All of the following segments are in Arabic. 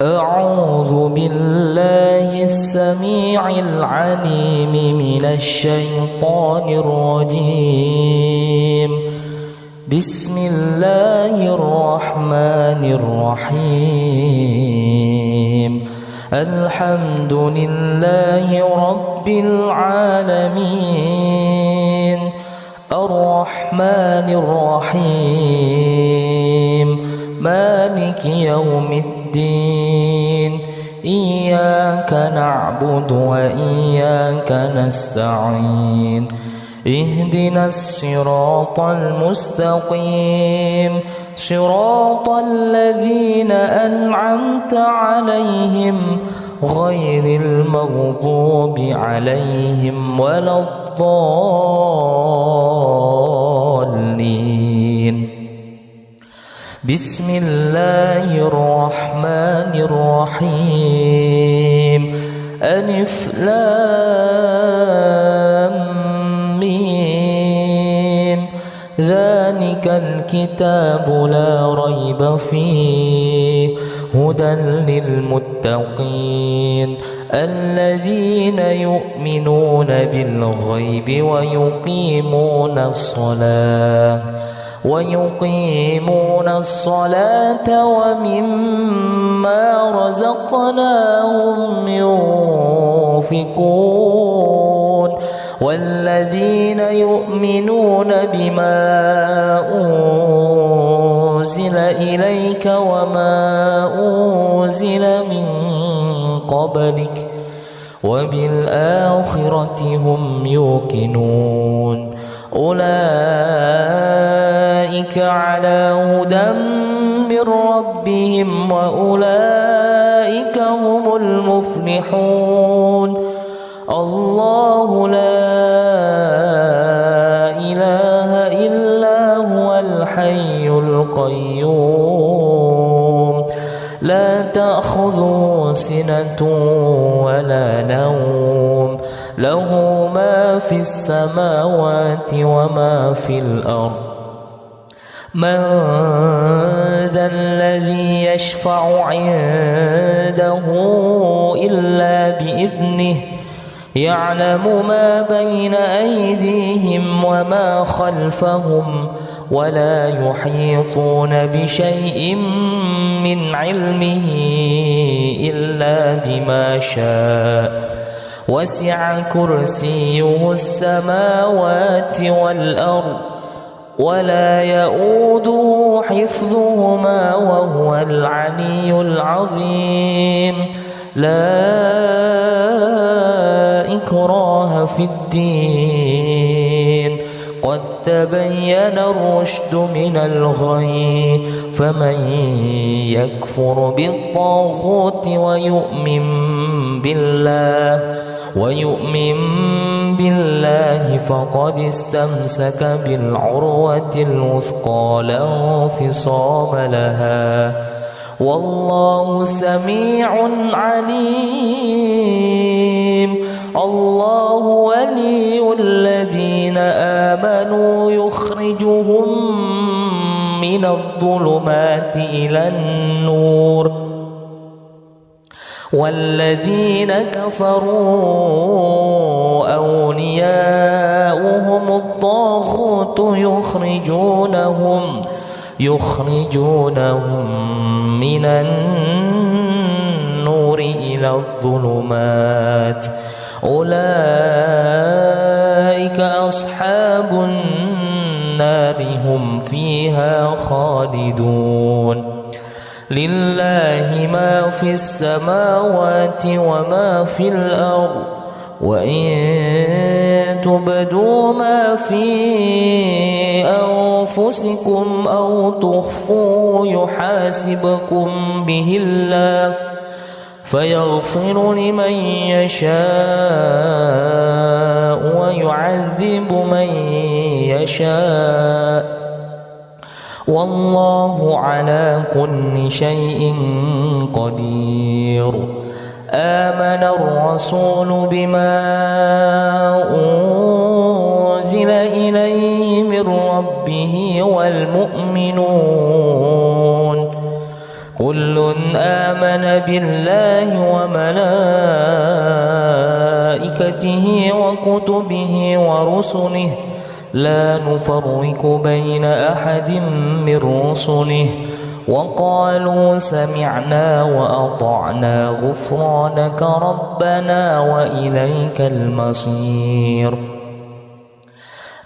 أعوذ بالله السميع العليم من الشيطان الرجيم. بسم الله الرحمن الرحيم. الحمد لله رب العالمين الرحمن الرحيم مالك يوم الدين. إياك نعبد وإياك نستعين. اهدنا الصراط المستقيم صراط الذين أنعمت عليهم غير المغضوب عليهم ولا الضالين. بسم الله الرحمن الرحيم. ألف لام ميم. ذلك الكتاب لا ريب فيه هدى للمتقين الذين يؤمنون بالغيب ويقيمون الصلاة ومما رزقناهم ينفقون والذين يؤمنون بما أنزل إليك وما أنزل من قبلك وبالآخرة هم يوقنون. أولئك على هدى من ربهم وأولئك هم المفلحون. الله لا إله إلا هو الحي القيوم لا تأخذه سنة ولا نوم له ما في السماوات وما في الأرض. من ذا الذي يشفع عنده إلا بإذنه يعلم ما بين أيديهم وما خلفهم ولا يحيطون بشيء من علمه إلا بما شاء. وسع كرسيه السماوات والأرض ولا يؤوده حفظهما وهو العلي العظيم. لا إكراه في الدين قد تبين الرشد من الغي. فمن يكفر بالطاغوت ويؤمن بالله فقد استمسك بالعروة الوثقى لا انفصام لها. والله سميع عليم. الله ولي الذين آمنوا يخرجهم من الظلمات إلى النور والذين كفروا أولياؤهم الطاغوت يخرجونهم من النور إلى الظلمات. أولئك أصحاب النار هم فيها خالدون. لله ما في السماوات وما في الأرض وإن تبدوا ما في أنفسكم أو تخفوه يحاسبكم به الله فيغفر لمن يشاء ويعذب من يشاء والله على كل شيء قدير. آمن الرسول بما أنزل إليه من ربه والمؤمنون كل آمن بالله وملائكته وكتبه ورسله لا نفرق بين أحد من رسله وقالوا سمعنا وأطعنا غفرانك ربنا وإليك المصير.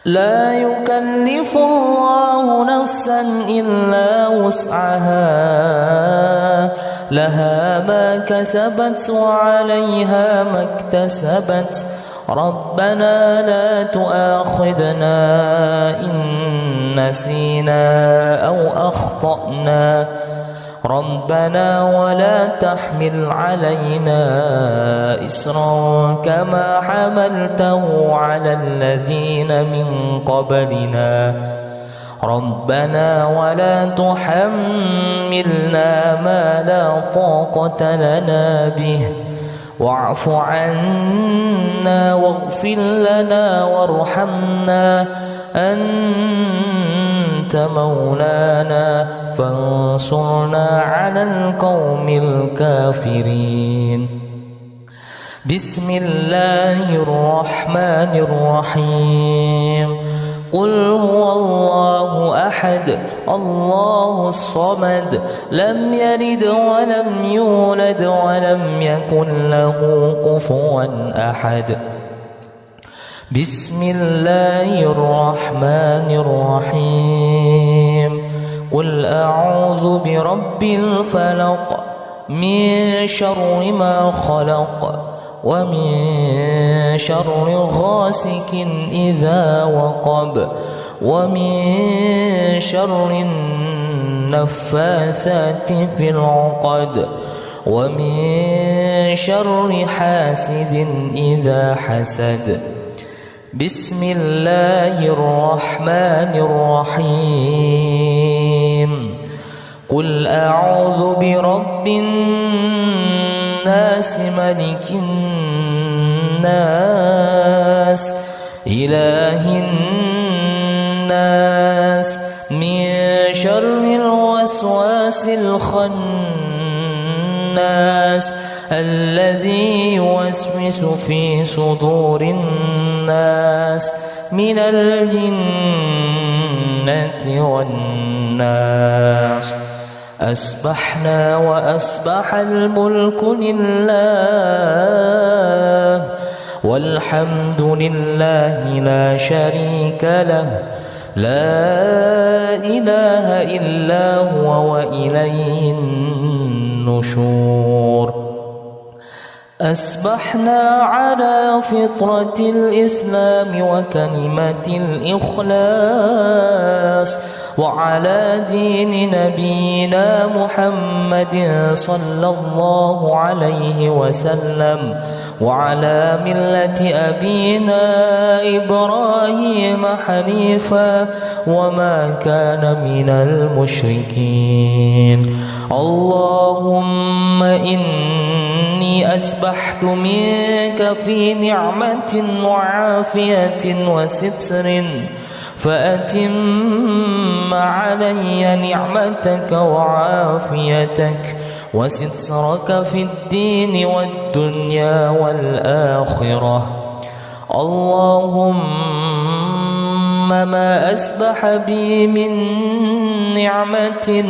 لا يكلف الله نفسا إلا وسعها لها ما كسبت وعليها ما اكتسبت ربنا لا تؤاخذنا إن نسينا أو أخطأنا ربنا ولا تحمل علينا إصرا كما حملته على الذين من قبلنا ربنا ولا تحملنا ما لا طاقة لنا به واعف عنا واغفر لنا وارحمنا أنت مولانا فانصرنا على القوم الكافرين. بسم الله الرحمن الرحيم. قل هو الله أحد الله الصمد لم يلد ولم يولد ولم يكن له كفوا أحد. بسم الله الرحمن الرحيم. قل أعوذ برب الفلق من شر ما خلق ومن شر غاسق إذا وقب ومن شر النفاثات في العقد ومن شر حاسد إذا حسد. بسم الله الرحمن الرحيم. قل أعوذ برب الناس ملك الناس إله الناس من شر الوسواس الخناس الذي يوسوس في صدور الناس من الجنة والناس. أصبحنا وأصبح الملك لله والحمد لله لا شريك له لا إله إلا هو وإليه النشور. أصبحنا على فطرة الإسلام وكلمة الإخلاص وعلى دين نبينا محمد صلى الله عليه وسلم وعلى ملة أبينا إبراهيم حنيفا وما كان من المشركين. اللهم إني أسبحت منك في نعمة وعافية وستر فأتم علي نعمتك وعافيتك وسترك في الدين والدنيا والآخرة. اللهم ما أسبح بي من نعمة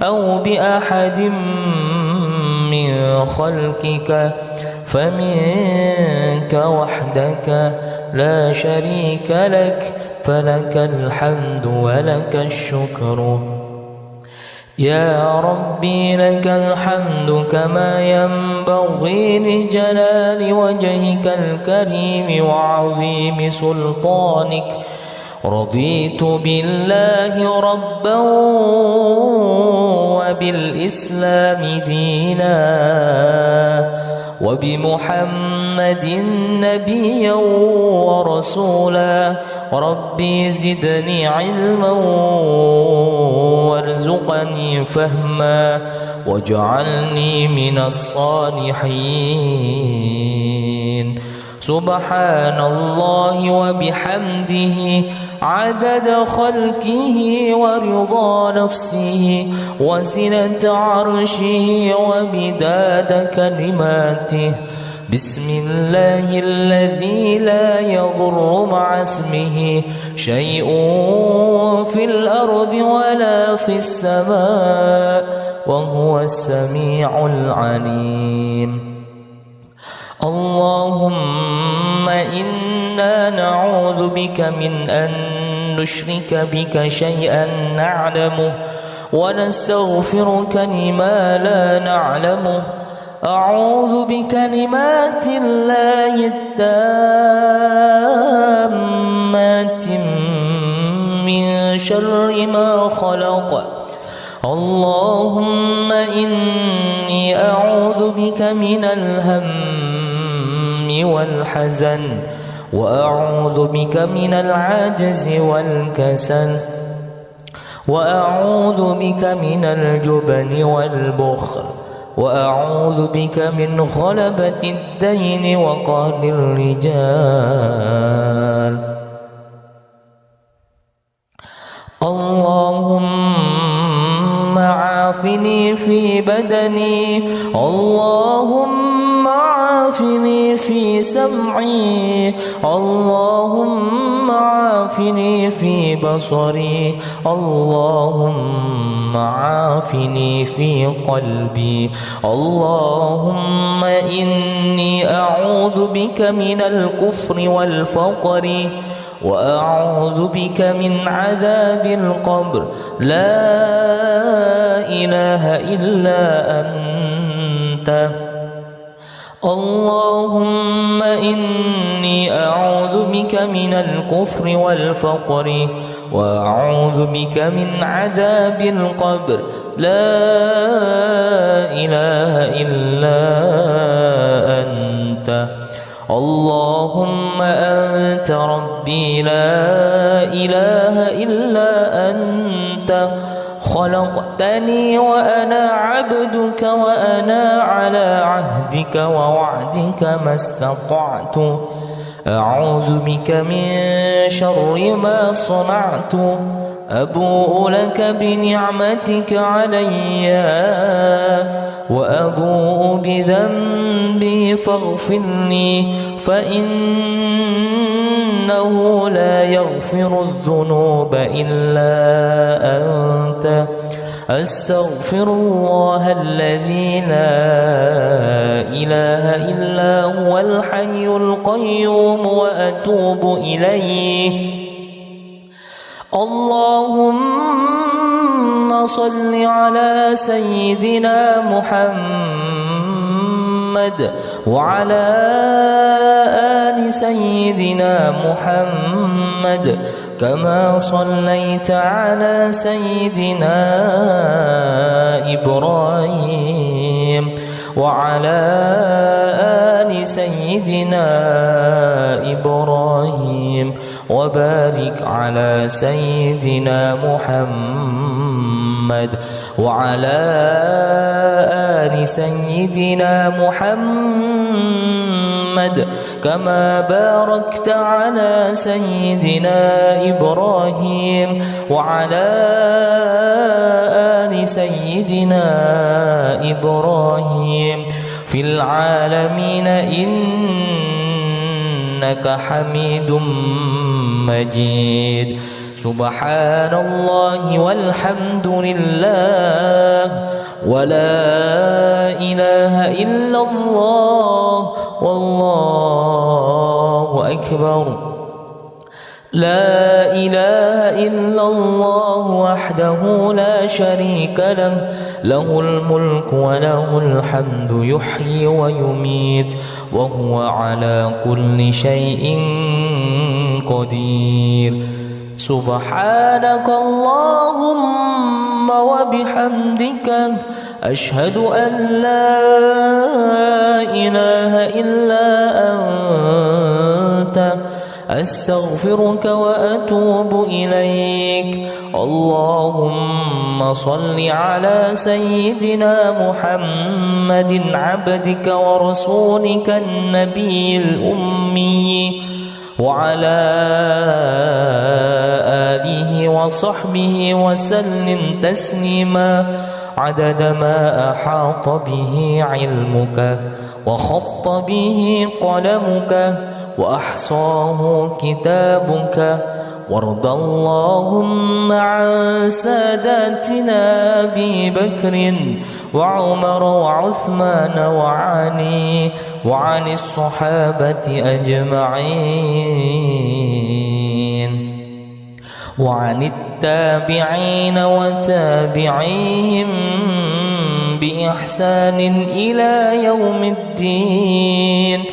أو بأحد من خلقك فمنك وحدك لا شريك لك فلك الحمد ولك الشكر. يا ربي لك الحمد كما ينبغي لجلال وجهك الكريم وعظيم سلطانك. رضيت بالله ربا وبالإسلام دينا وبمحمد نبيا ورسولا. ربي زدني علما وارزقني فهما واجعلني من الصالحين. سبحان الله وبحمده عدد خلقه ورضا نفسه وزنة عرشه ومداد كلماته. بسم الله الذي لا يضر مع اسمه شيء في الأرض ولا في السماء وهو السميع العليم. اللهم إنا نعوذ بك من أن نشرك بك شيئا نعلمه ونستغفرك لما لا نعلمه. أعوذ بكلمات الله التامات من شر ما خلق. اللهم إني أعوذ بك من الهم والحزن وأعوذ بك من العجز والكسل وأعوذ بك من الجبن والبخل وأعوذ بك من غلبة الدين وقهر الرجال. اللهم عافني في بدني. اللهم عافني في سمعي. اللهم عافني في بصري. اللهم عافني في قلبي. اللهم إني أعوذ بك من الكفر والفقر وأعوذ بك من عذاب القبر. لا إله إلا أنت. اللهم إني أعوذ بك من الكفر والفقر وأعوذ بك من عذاب القبر. لا إله إلا أنت. اللهم أنت ربي لا إله إلا أنت. خلقتني وأنا عبدك وأنا على عهدك ووعدك ما استطعت. أعوذ بك من شر ما صنعت. أبوء لك بنعمتك علي وأبوء بذنبي فاغفر لي فإنه لا يغفر الذنوب إلا أنت. أستغفر الله الذي لا إله إلا هو الحي القيوم وأتوب إليه. اللهم صل على سيدنا محمد وعلى آل سيدنا محمد كما صليت على سيدنا إبراهيم وعلى آل سيدنا إبراهيم وبارك على سيدنا محمد وعلى آل سيدنا محمد كما باركت على سيدنا إبراهيم وعلى آل سيدنا إبراهيم في العالمين إنك حميد مجيد. سبحان الله والحمد لله ولا إله إلا الله والله أكبر. لا إله إلا الله وحده لا شريك له له الملك وله الحمد يحيي ويميت وهو على كل شيء قدير. سبحانك اللهم وبحمدك أشهد أن لا إله إلا أنت أستغفرك وأتوب إليك. اللهم صل على سيدنا محمد عبدك ورسولك النبي الأمي وعلى آله وصحبه وسلم تسليما عدد ما أحاط به علمك وخط به قلمك وأحصاه كتابك. وارض اللهم عن ساداتنا أبي بكر وعمر وعثمان وعلي وعن الصحابة أجمعين وعن التابعين وتابعيهم بإحسان إلى يوم الدين.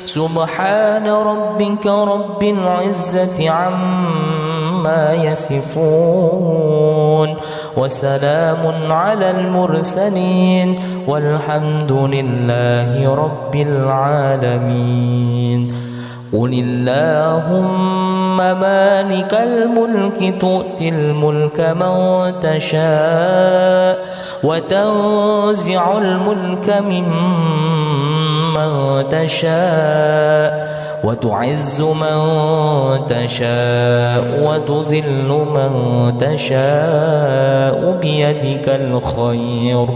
سبحان ربك رب العزة عما يصفون وسلام على المرسلين والحمد لله رب العالمين. قل اللهم مالك الملك تؤتي الملك من تشاء وتنزع الملك ممن تشاء وتعز من تشاء وتذل من تشاء بيدك الخير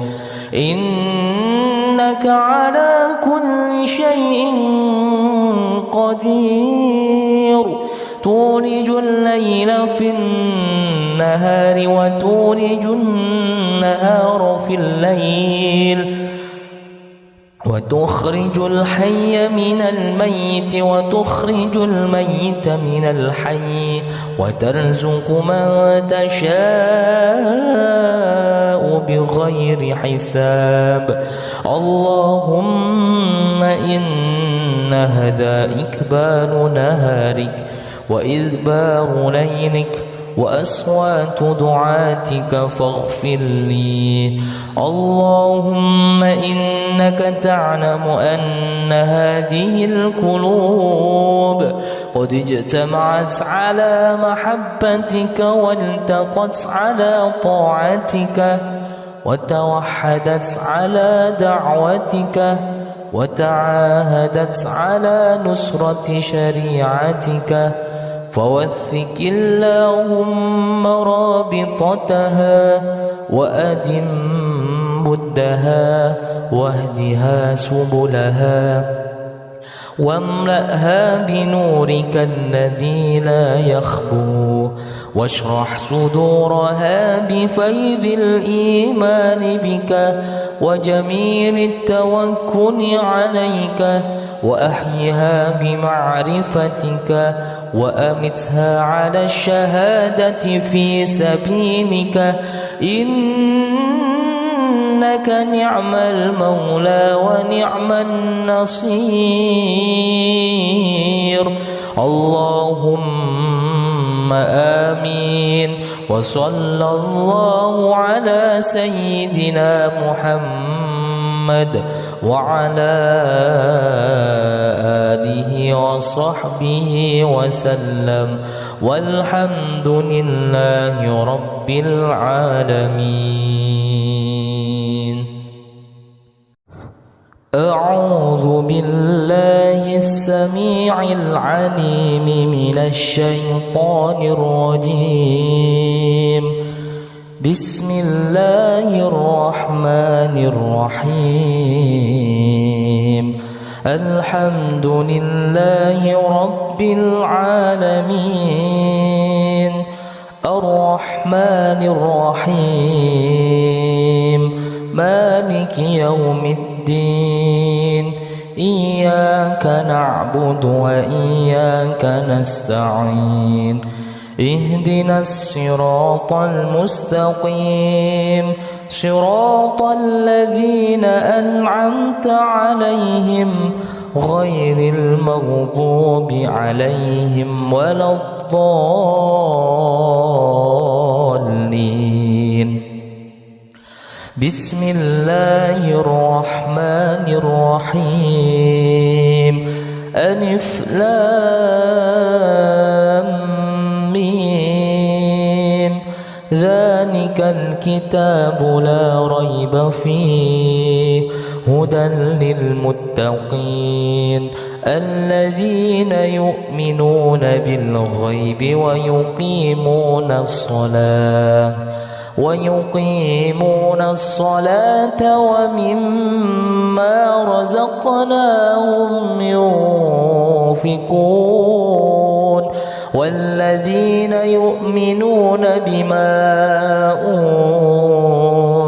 إنك على كل شيء قدير. تولج الليل في النهار وتولج النهار في الليل وتخرج الحي من الميت وتخرج الميت من الحي وترزق من تشاء بغير حساب. اللهم إن هذا إكبال نهارك وإذبار ليلك وأصوات دعاتك فاغفر لي. اللهم إنك تعلم أن هذه القلوب قد اجتمعت على محبتك والتقت على طاعتك وتوحدت على دعوتك وتعاهدت على نصرة شريعتك. فوثق اللهم رابطتها وأدم مدها واهدها سبلها واملأها بنورك الذي لا يخبو واشرح صدورها بفيض الإيمان بك وجميل التوكل عليك وأحيها بمعرفتك وأمتها على الشهادة في سبيلك إنك نعم المولى ونعم النصير. اللهم آمين. وصلى الله على سيدنا محمد وعلى آله وصحبه وسلم والحمد لله رب العالمين. أعوذ بالله السميع العليم من الشيطان الرجيم. بسم الله الرحمن الرحيم. الحمد لله رب العالمين الرحمن الرحيم مالك يوم الدين. إياك نعبد وإياك نستعين. اهدنا الصراط المستقيم صراط الذين أنعمت عليهم غير المغضوب عليهم ولا الضالين. بسم الله الرحمن الرحيم. ألف لام ميم. ذلك الكتاب لا ريب فيه هدى للمتقين الذين يؤمنون بالغيب ويقيمون الصلاة ومما رزقناهم ينفقون والذين يؤمنون بما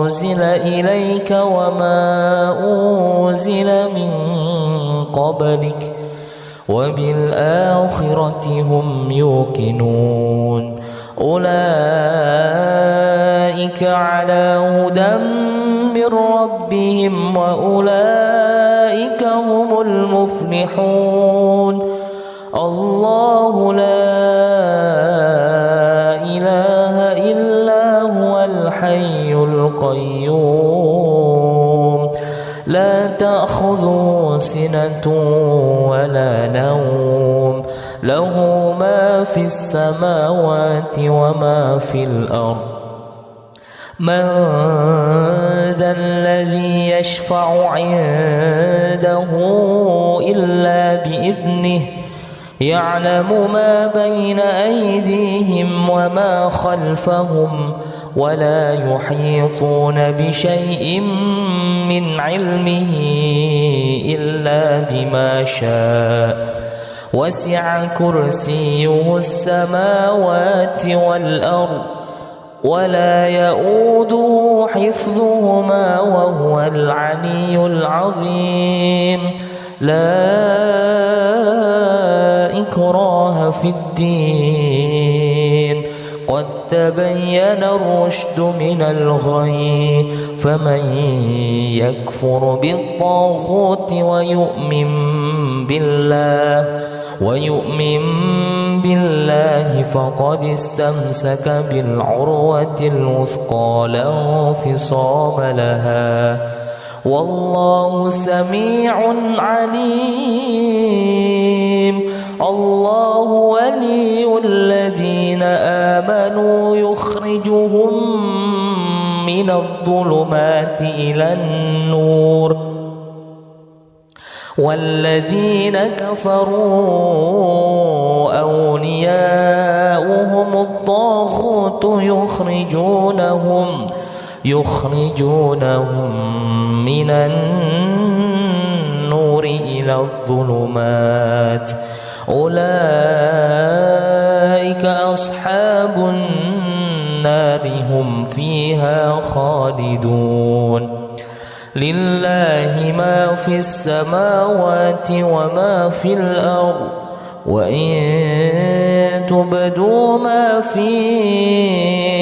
أنزل إليك وما أنزل من قبلك وبالآخرة هم يوقنون أولئك على هدى من ربهم وأولئك هم المفلحون الله لا إله إلا هو الحي القيوم لا تأخذه سنة ولا نوم له ما في السماوات وما في الأرض من ذا الذي يشفع عنده إلا بإذنه يعلم ما بين أيديهم وما خلفهم ولا يحيطون بشيء من علمه إلا بما شاء وسع كرسيه السماوات والأرض ولا يؤوده حفظهما وهو العلي العظيم لا إكراه في الدين قد تبين الرشد من الغي فمن يكفر بالطاغوت ويؤمن بالله فقد استمسك بالعروة الوثقى لا انفصام لها والله سميع عليم الله ولي الذين آمنوا يخرجهم من الظلمات إلى النور والذين كفروا أولياؤهم الطاغوت يخرجونهم من النور إلى الظلمات أولئك أصحاب النار هم فيها خالدون لله ما في السماوات وما في الأرض وإن تبدوا ما في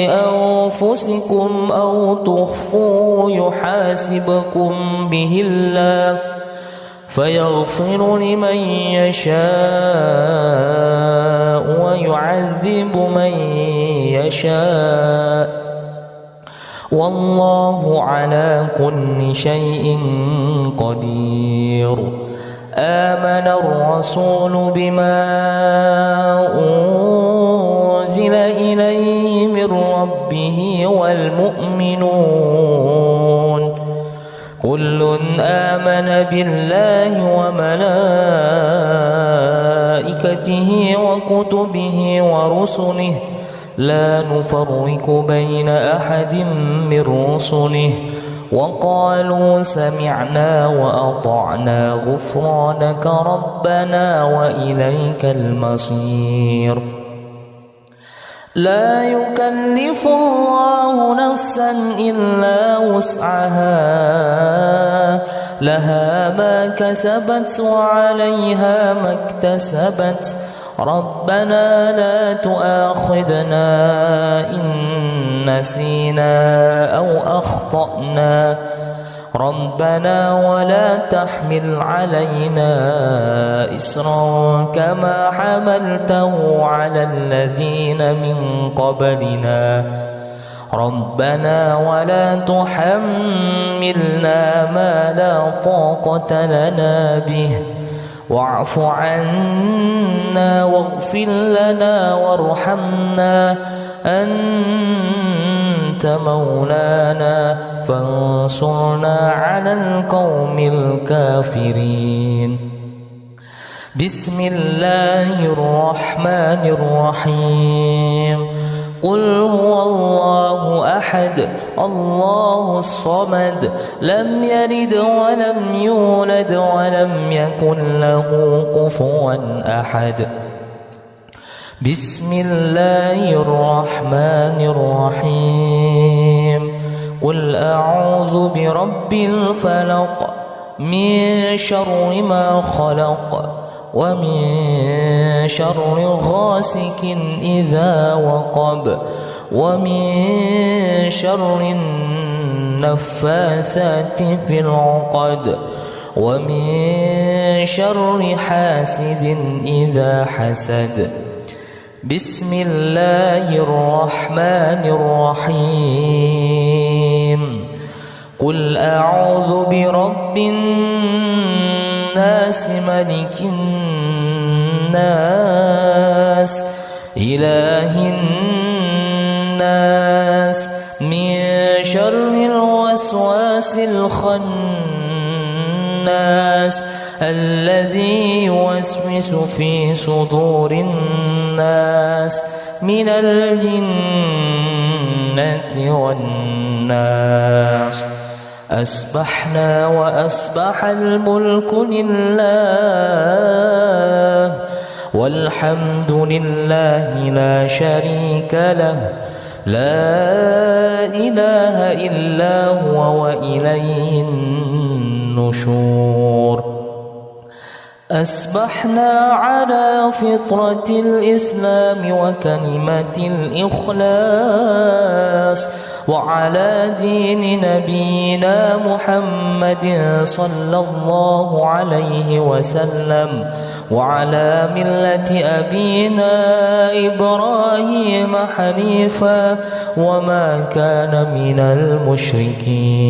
أنفسكم أو تخفوه يحاسبكم به الله فيغفر لمن يشاء ويعذب من يشاء والله على كل شيء قدير آمن الرسول بما أنزل إليه من ربه والمؤمنون كل آمن بالله وملائكته وكتبه ورسله لا نفرق بين أحد من رسله وقالوا سمعنا وأطعنا غفرانك ربنا وإليك المصير لا يكلف الله نفسا إلا وسعها لها ما كسبت وعليها ما اكتسبت ربنا لا تؤاخذنا إن نسينا أو أخطأنا ربنا ولا تحمل علينا إصرا كما حملته على الذين من قبلنا ربنا ولا تحملنا ما لا طاقة لنا به واعف عنا واغفر لنا وارحمنا أنت أنت مولانا فانصرنا على القوم الكافرين. بسم الله الرحمن الرحيم. قل هو الله أحد الله الصمد لم يلد ولم يولد ولم يكن له كفوا أحد. بسم الله الرحمن الرحيم. قل أعوذ برب الفلق من شر ما خلق ومن شر غاسق إذا وقب ومن شر النفاثات في العقد ومن شر حاسد إذا حسد. بسم الله الرحمن الرحيم. قل أعوذ برب الناس ملك الناس إله الناس من شر الوسواس الخناس الذي يوسوس في صدور الناس من الجنة والناس. أصبحنا وأصبح الملك لله والحمد لله لا شريك له لا إله إلا هو وإليه النشور. أصبحنا على فطرة الإسلام وكلمة الإخلاص وعلى دين نبينا محمد صلى الله عليه وسلم وعلى ملة أبينا إبراهيم حنيفا وما كان من المشركين.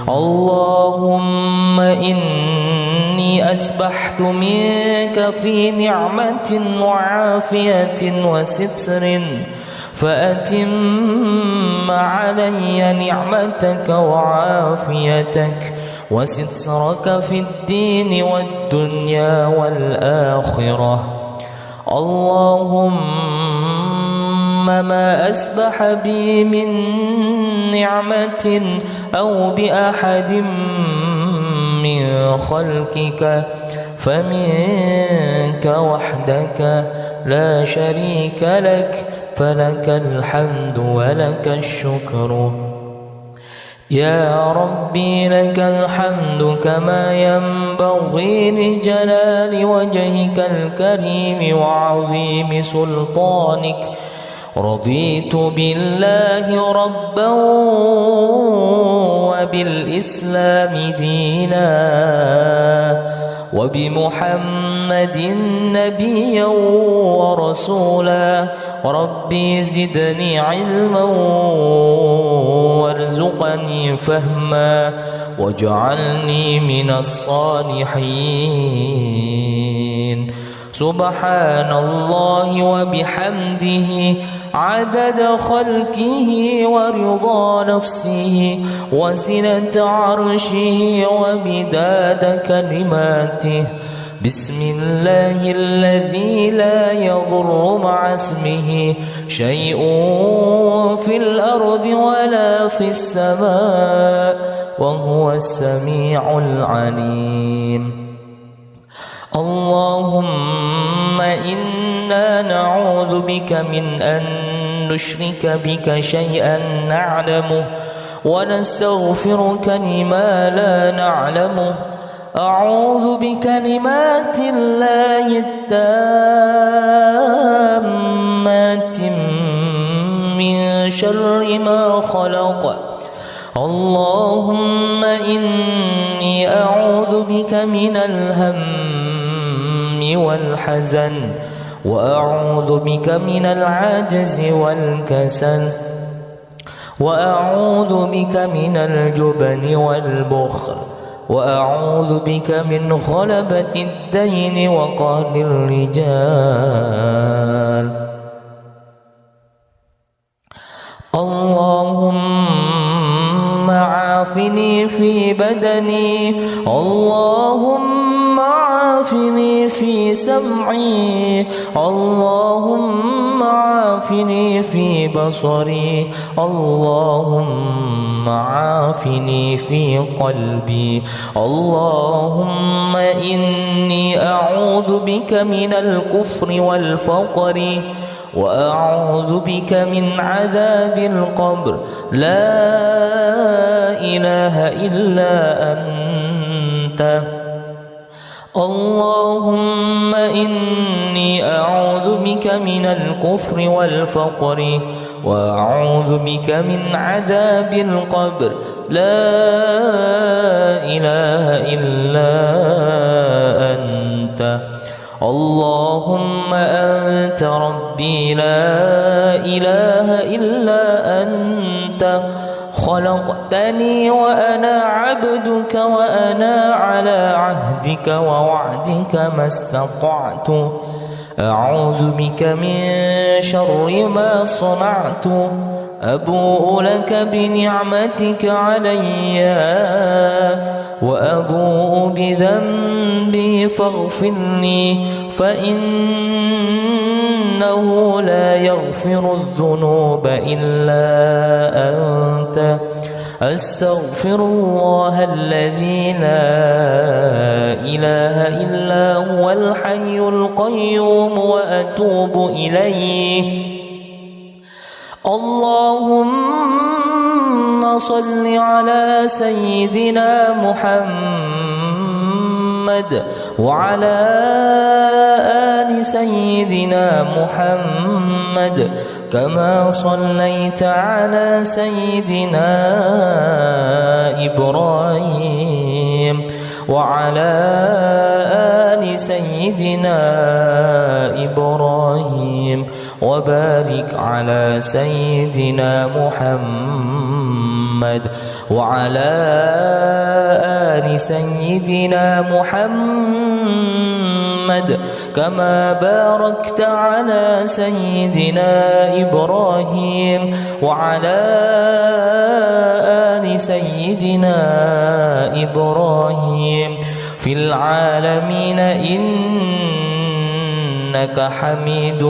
اللهم إني أسبحت منك في نعمة وعافية وستر فأتم علي نعمتك وعافيتك وسترك في الدين والدنيا والآخرة. اللهم ما أسبح بي من نعمة أو بأحد من خلقك فمنك وحدك لا شريك لك فلك الحمد ولك الشكر. يا ربي لك الحمد كما ينبغي لجلال وجهك الكريم وعظيم سلطانك. رضيت بالله ربا وبالإسلام دينا وبمحمد نبيا ورسولا. ربي زدني علما وارزقني فهما واجعلني من الصالحين. سبحان الله وبحمده عدد خلقه ورضا نفسه وزنة عرشه ومداد كلماته. بسم الله الذي لا يضر مع اسمه شيء في الأرض ولا في السماء وهو السميع العليم. اللهم إنا نعوذ بك من أن نشرك بك شيئا نعلمه ونستغفرك لما لا نعلمه. أعوذ بكلمات الله التامات من شر ما خلق. اللهم إني أعوذ بك من الهم والحزن وأعوذ بك من العجز والكسل وأعوذ بك من الجبن والبخل وأعوذ بك من غلبة الدين وقهر الرجال. اللهم عافني في بدني اللهم عافني في سمعي اللهم عافني في بصري اللهم عافني في قلبي اللهم إني أعوذ بك من الكفر والفقر وأعوذ بك من عذاب القبر لا إله إلا أنت اللهم إني أعوذ بك من الكفر والفقر وأعوذ بك من عذاب القبر لا إله إلا أنت اللهم أنت ربي لا إله إلا أنت خلقتني وأنا عبدك وأنا على عهدك ووعدك ما استطعت أعوذ بك من شر ما صنعت أبوء لك بنعمتك علي وأبوء بذنبي فاغفر لي فإنه لا يغفر الذنوب إلا أنت أستغفر الله الذي لا إله إلا هو الحي القيوم وأتوب إليه اللهم صل على سيدنا محمد وعلى آل سيدنا محمد كما صليت على سيدنا إبراهيم وعلى آل سيدنا إبراهيم وبارك على سيدنا محمد وعلى آل سيدنا محمد كما باركت على سيدنا إبراهيم وعلى آل سيدنا إبراهيم في العالمين إنك حميد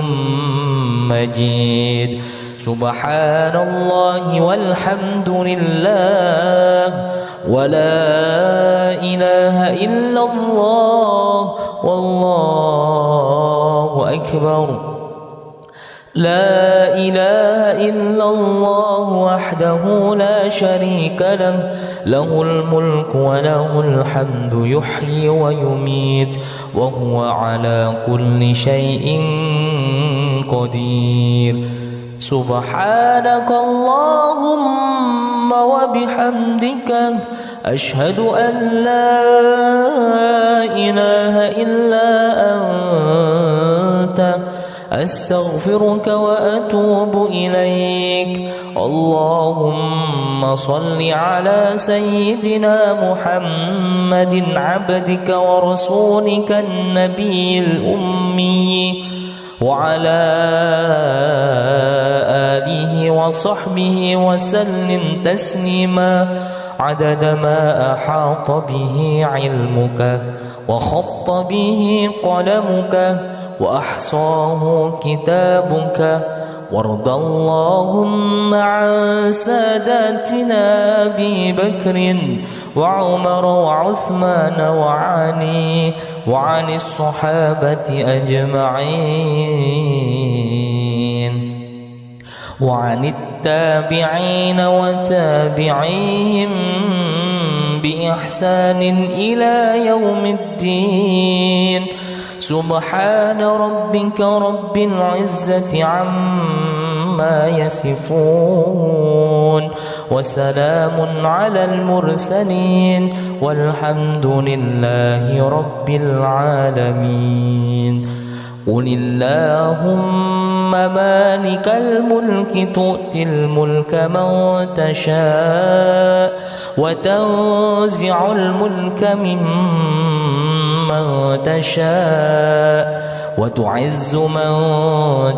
مجيد سبحان الله والحمد لله ولا إله إلا الله والله أكبر لا إله إلا الله وحده لا شريك له له الملك وله الحمد يحيي ويميت وهو على كل شيء قدير سبحانك اللهم وبحمدك أشهد أن لا إله إلا أنت أستغفرك وأتوب إليك اللهم صل على سيدنا محمد عبدك ورسولك النبي الأمي وعلى آله وصحبه وسلم تسليما عدد ما أحاط به علمك وخط به قلمك وأحصاه كتابك وارض اللهم عن ساداتنا أبي بكر وعمر وعثمان وعلي وعن الصحابة أجمعين وعن التابعين وتابعيهم بإحسان إلى يوم الدين سبحان ربك رب العزة عما يصفون وسلام على المرسلين والحمد لله رب العالمين قل اللهم مالك الملك تؤتي الملك من تشاء وتنزع الملك ممن تشاء وتعز من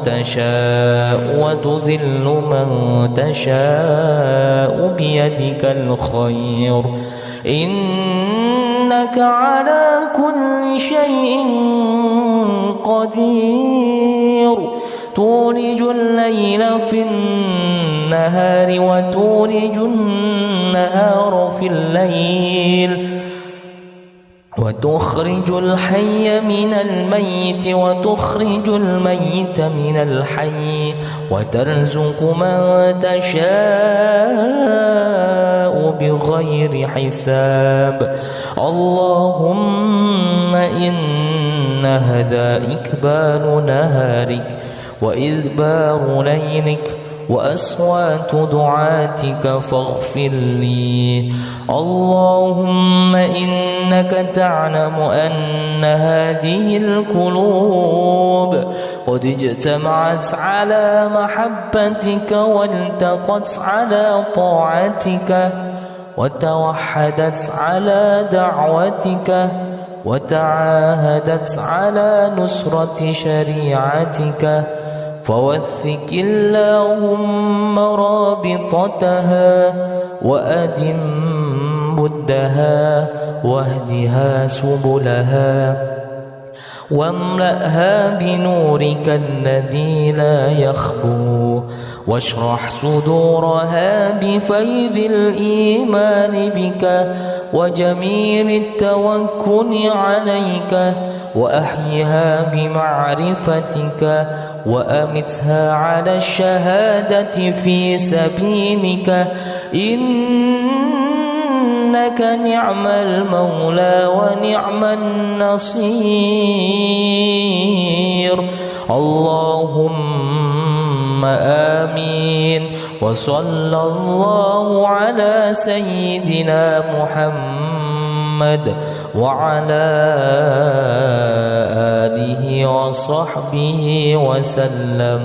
تشاء وتذل من تشاء بيدك الخير إنك على كل شيء قدير تولج الليل في النهار وتولج النهار في الليل وتخرج الحي من الميت وتخرج الميت من الحي وترزق من تشاء بغير حساب اللهم إن هذا إكبال نهارك وإذبار ليلك وأصوات دعاتك فاغفر لي اللهم إنك تعلم أن هذه القلوب قد اجتمعت على محبتك والتقت على طاعتك وتوحدت على دعوتك وتعاهدت على نصرة شريعتك فوثق اللهم رابطتها وأدم بدها واهدها سبلها واملأها بنورك الذي لا يخبو واشرح صدورها بفيض الإيمان بك وجميل التوكل عليك وأحيها بمعرفتك وأمتها على الشهادة في سبيلك إنك نعم المولى ونعم النصير اللهم آمين وصلى الله على سيدنا محمد وعلى آله وصحبه وسلم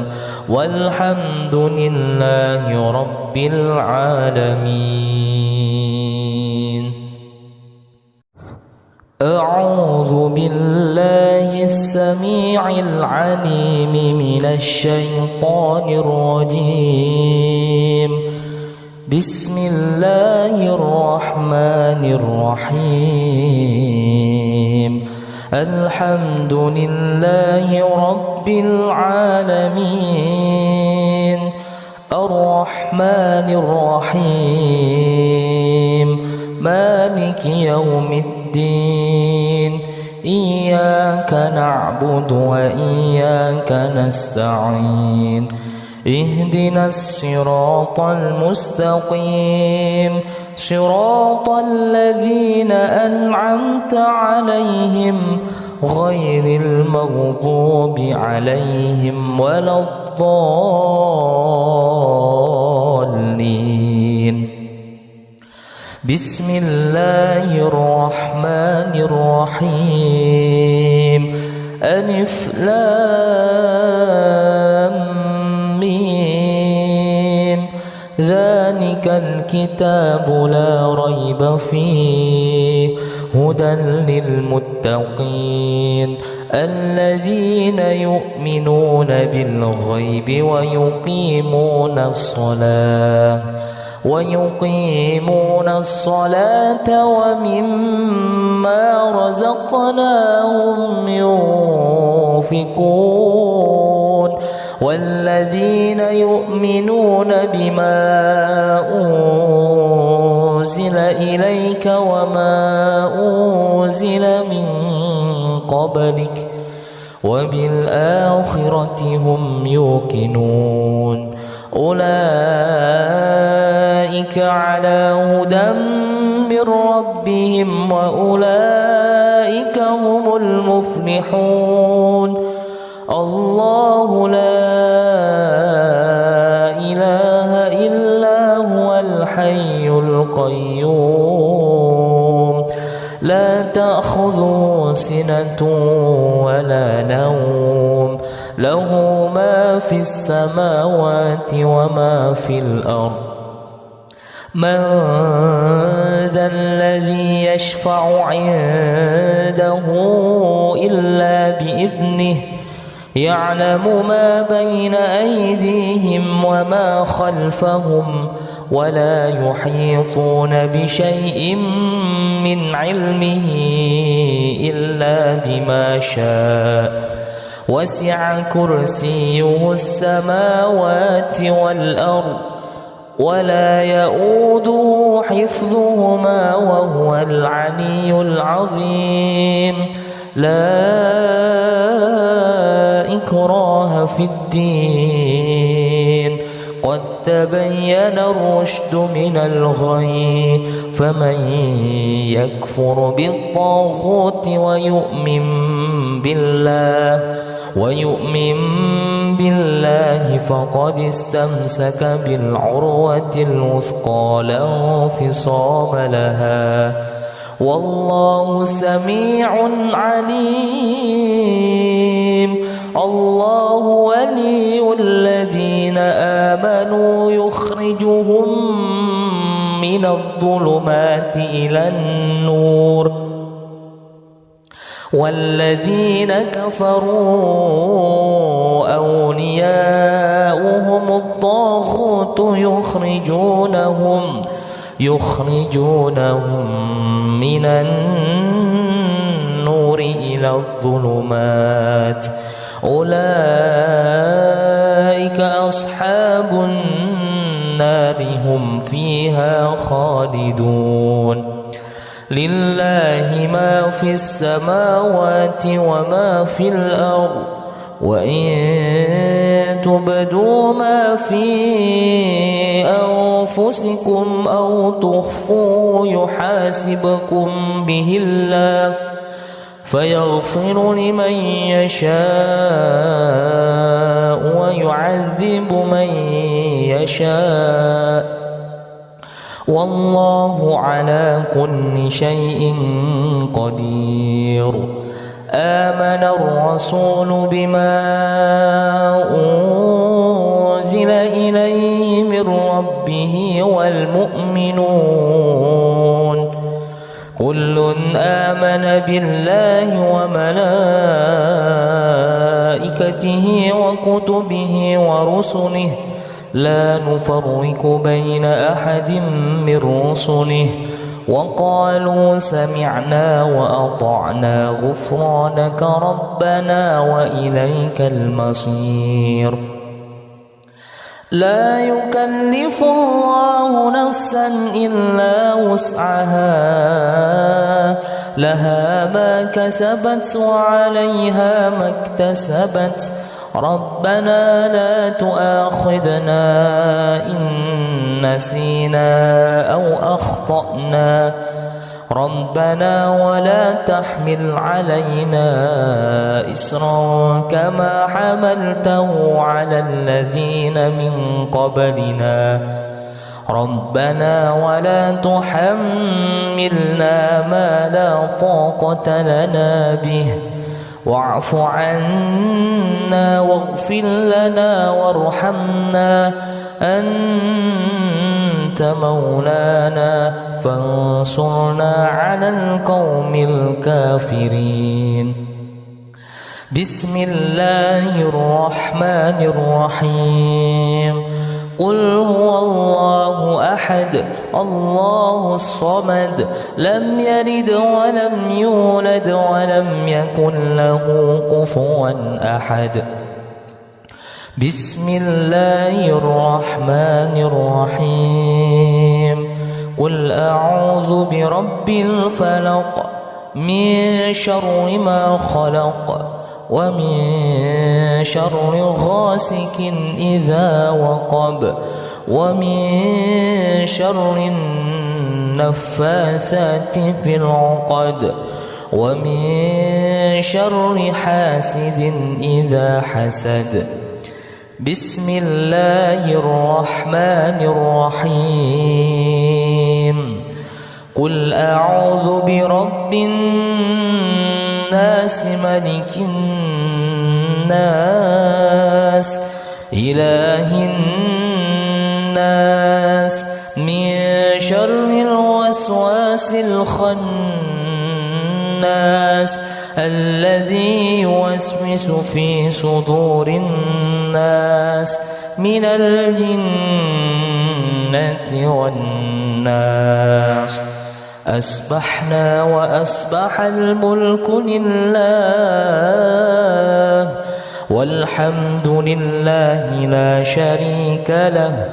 والحمد لله رب العالمين. أعوذ بالله السميع العليم من الشيطان الرجيم. بسم الله الرحمن الرحيم. الحمد لله رب العالمين الرحمن الرحيم مالك يوم الدين إياك نعبد وإياك نستعين اهدنا الصراط المستقيم صراط الذين أنعمت عليهم غير المغضوب عليهم ولا الضالين. بسم الله الرحمن الرحيم. ألف لام ميم ذلك الكتاب لا ريب فيه هدى للمتقين الذين يؤمنون بالغيب ويقيمون الصلاة ومما رزقناهم ينفقون والذين يؤمنون بما أنزل إليك وما أنزل من قبلك وبالآخرة هم يوقنون أولئك على هدى من ربهم وأولئك هم المفلحون. الله لا إله إلا هو الحي القيوم لا تأخذه سنة ولا نوم له ما في السماوات وما في الأرض. من ذا الذي يشفع عنده إلا بإذنه يعلم ما بين أيديهم وما خلفهم ولا يحيطون بشيء من علمه إلا بما شاء وسع كرسيه السماوات والأرض ولا يؤوده حفظهما وهو العلي العظيم. لا إكراه في الدين قد تبين الرشد من الغي فمن يكفر بالطاغوت ويؤمن بالله فقد استمسك بالعروة الوثقى لا انفصام لها والله سميع عليم. الله ولي الذين آمنوا يخرجهم من الظلمات إلى النور والذين كفروا أولياؤهم الطاغوت يخرجونهم من النور إلى الظلمات أولئك أصحاب النار هم فيها خالدون. لله ما في السماوات وما في الأرض وإن تبدوا ما في أنفسكم أو تخفوه يحاسبكم به الله فيغفر لمن يشاء ويعذب من يشاء والله على كل شيء قدير. آمن الرسول بما أنزل إليه من ربه والمؤمنون كل آمن بالله وملائكته وكتبه ورسله لا نفرق بين أحد من رسله وقالوا سمعنا وأطعنا غفرانك ربنا وإليك المصير. لا يكلف الله نفسا إلا وسعها لها ما كسبت وعليها ما اكتسبت ربنا لا تؤاخذنا إن نسينا أو أخطأنا ربنا ولا تحمل علينا إصرا كما حملته على الذين من قبلنا ربنا ولا تحملنا ما لا طاقة لنا به واعف عنا واغفر لنا وارحمنا أنت مولانا فانصرنا على القوم الكافرين. بسم الله الرحمن الرحيم. قل هو الله أحد الله الصمد لم يلد ولم يولد ولم يكن له كفوا أحد. بسم الله الرحمن الرحيم. قل أعوذ برب الفلق من شر ما خلق ومن شر غاسق إذا وقب ومن شر النفاثات في العقد ومن شر حاسد إذا حسد. بسم الله الرحمن الرحيم. قل أعوذ برب الناس ملك الناس إله الناس من شر الوسواس الخناس الناس الذي يوسوس في صدور الناس من الجنة والناس. أصبحنا وأصبح الملك لله والحمد لله لا شريك له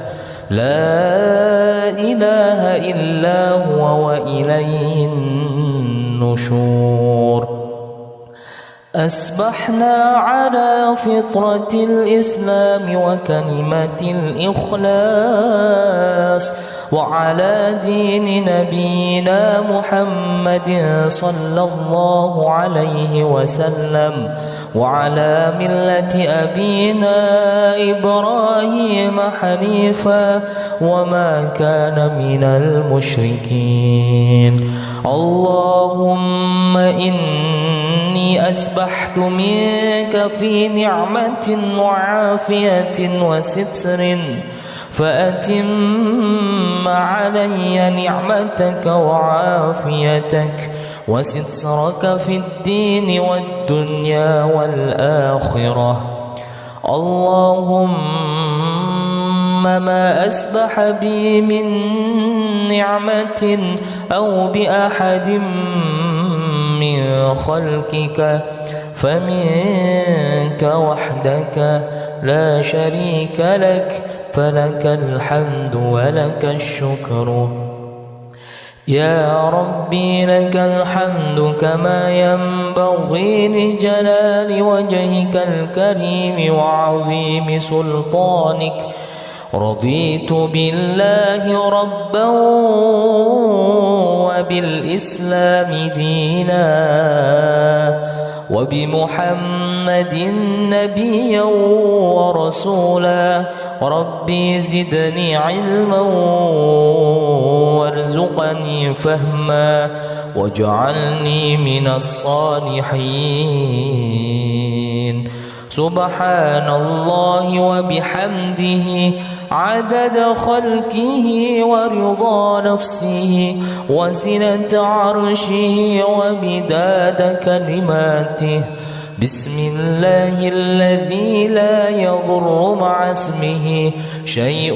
لا إله إلا هو وإليه النشور. أصبحنا على فطرة الإسلام وكلمة الإخلاص وعلى دين نبينا محمد صلى الله عليه وسلم وعلى ملة أبينا إبراهيم حنيفا وما كان من المشركين. اللهم إني أسبحت منك في نعمة وعافية وستر فأتم علي نعمتك وعافيتك وسترك في الدين والدنيا والآخرة. اللهم ما أسبح بي من نعمة أو بأحد من خلقك فمنك وحدك لا شريك لك فلك الحمد ولك الشكر. يا ربي لك الحمد كما ينبغي لجلال وجهك الكريم وعظيم سلطانك. رضيت بالله ربا وبالإسلام دينا وبمحمد نبيا ورسولا. ربي زدني علما وارزقني فهما واجعلني من الصالحين. سبحان الله وبحمده عدد خلقه ورضا نفسه وزنة عرشه ومداد كلماته. بسم الله الذي لا يضر مع اسمه شيء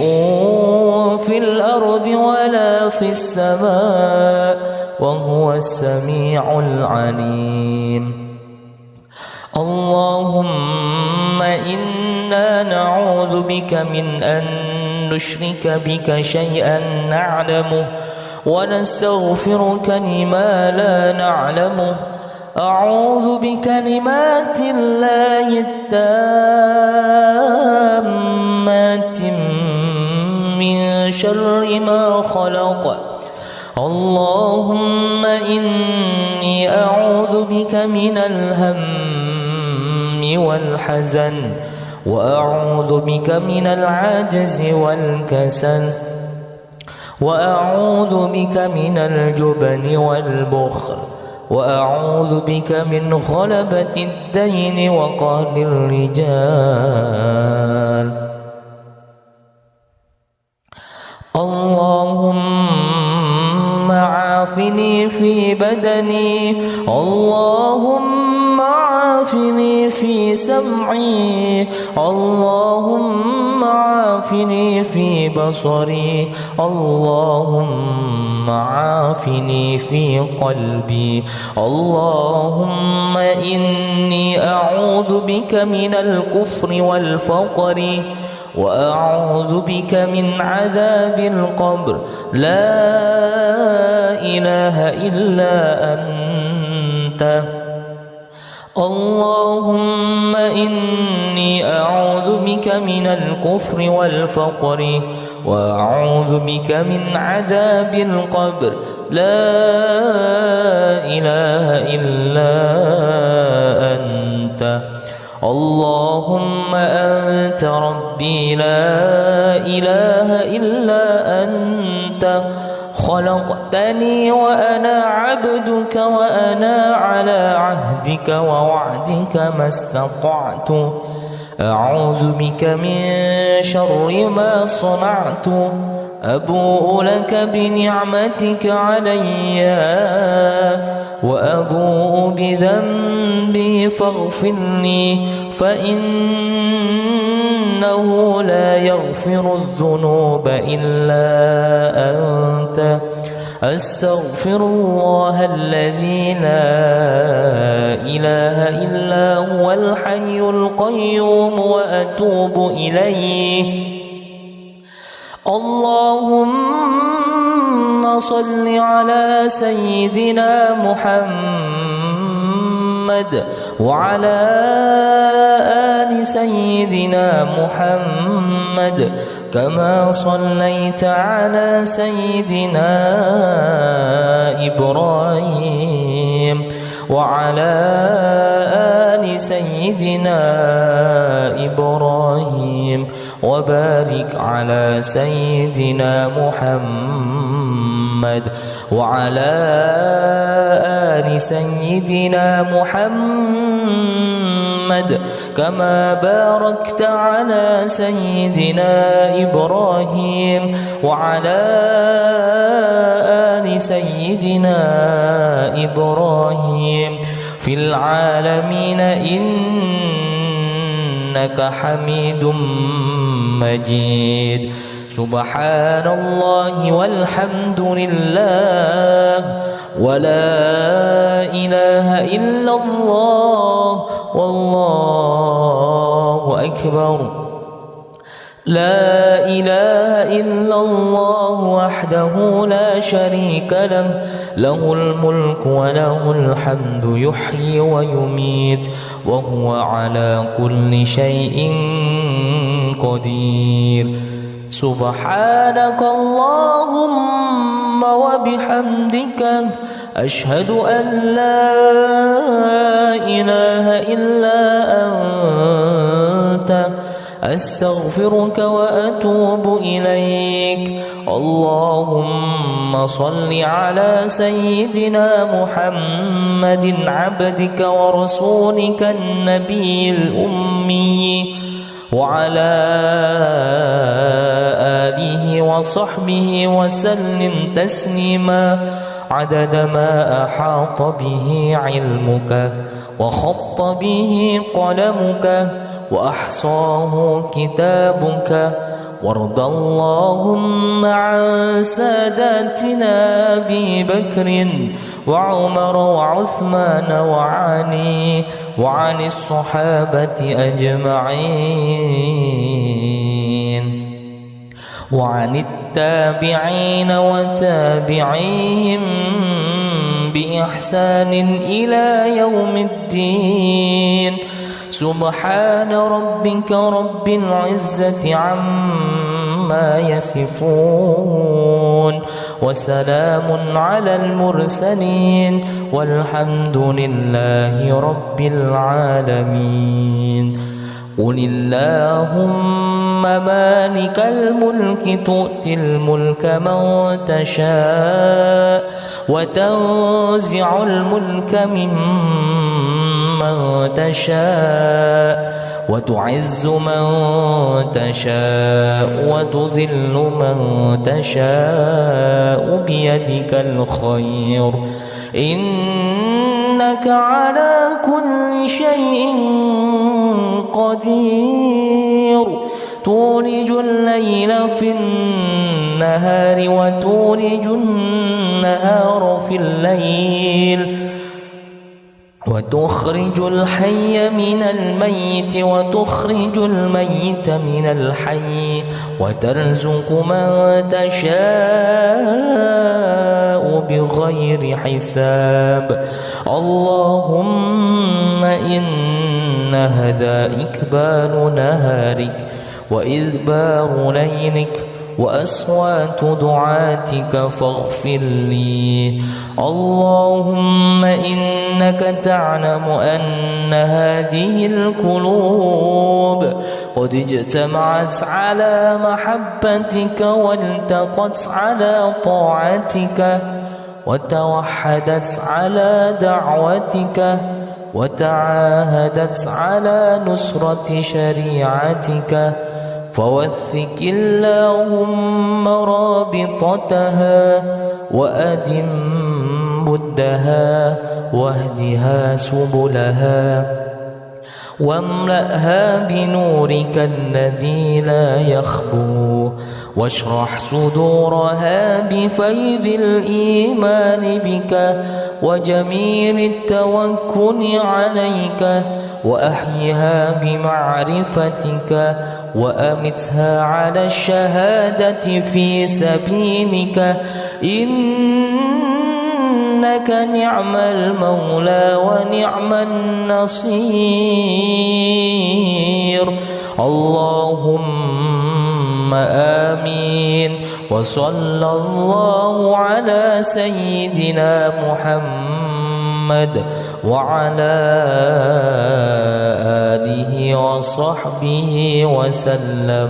في الأرض ولا في السماء وهو السميع العليم. اللهم إنا نعوذ بك من أن نشرك بك شيئا نعلمه ونستغفرك لما لا نعلمه. أعوذ بكلمات الله التامات من شر ما خلق. اللهم إني أعوذ بك من الهم والحزن وأعوذ بك من العجز والكسل وأعوذ بك من الجبن والبخل وأعوذ بك من غلبة الدين وقهر الرجال. اللهم عافني في بدني. اللهم عافني في سمعي. اللهم عافني في بصري. اللهم عافني في قلبي. اللهم إني أعوذ بك من الكفر والفقر وأعوذ بك من عذاب القبر. لا إله إلا أنت. اللهم إني أعوذ بك من الكفر والفقر وأعوذ بك من عذاب القبر. لا إله إلا أنت. اللهم أنت ربي لا إله إلا أنت. خلقتني وأنا عبدك وأنا على عهدك ووعدك ما استطعت. أعوذ بك من شر ما صنعت. أبوء لك بنعمتك علي وأبوء بذنبي فاغفر لي فإنه لا يغفر الذنوب إلا أنت أستغفر الله الذي لا إله إلا هو الحي القيوم وأتوب إليه. اللهم صل على سيدنا محمد وعلى آل سيدنا محمد كما صليت على سيدنا إبراهيم وعلى آل سيدنا إبراهيم وبارك على سيدنا محمد وعلى آل سيدنا محمد كما باركت على سيدنا إبراهيم وعلى آل سيدنا إبراهيم في العالمين إنك حميد مجيد. سبحان الله والحمد لله ولا إله إلا الله والله أكبر. لا إله إلا الله وحده لا شريك له له الملك وله الحمد يحيي ويميت وهو على كل شيء قدير. سبحانك اللهم وبحمدك أشهد أن لا إله إلا أنت أستغفرك وأتوب إليك. اللهم صل على سيدنا محمد عبدك ورسولك النبي الأمي وعلى آله وصحبه وسلم تسليما عدد ما أحاط به علمك وخط به قلمك وأحصاه كتابك. وارض اللهم عن ساداتنا أبي بكر وعمر وعثمان وعلي وعن الصحابة أجمعين وعن التابعين وتابعيهم بإحسان إلى يوم الدين. سبحان ربك رب العزة عما يصفون وسلام على المرسلين والحمد لله رب العالمين. قل اللهم مالك الملك تؤتي الملك من تشاء وتنزع الملك ممن تشاء وتعز من تشاء وتذل من تشاء بيدك الخير إنك على كل شيء قدير. تولج الليل في النهار وتولج النهار في الليل وتخرج الحي من الميت وتخرج الميت من الحي وترزق من تشاء بغير حساب. اللهم إن هذا إقبال نهارك وإذبار ليلك وأصوات دعاتك فاغفر لي. اللهم إنك تعلم أن هذه القلوب قد اجتمعت على محبتك والتقت على طاعتك وتوحدت على دعوتك وتعاهدت على نصرة شريعتك فوثق اللهم رابطتها وأدم بدها واهدها سبلها واملأها بنورك الذي لا يخبو واشرح صدورها بفيض الإيمان بك وجميل التوكل عليك وأحيها بمعرفتك وأمتها على الشهادة في سبيلك إنك نعم المولى ونعم النصير. اللهم آمين. وصلى الله على سيدنا محمد وعلى آله وصحبه وسلم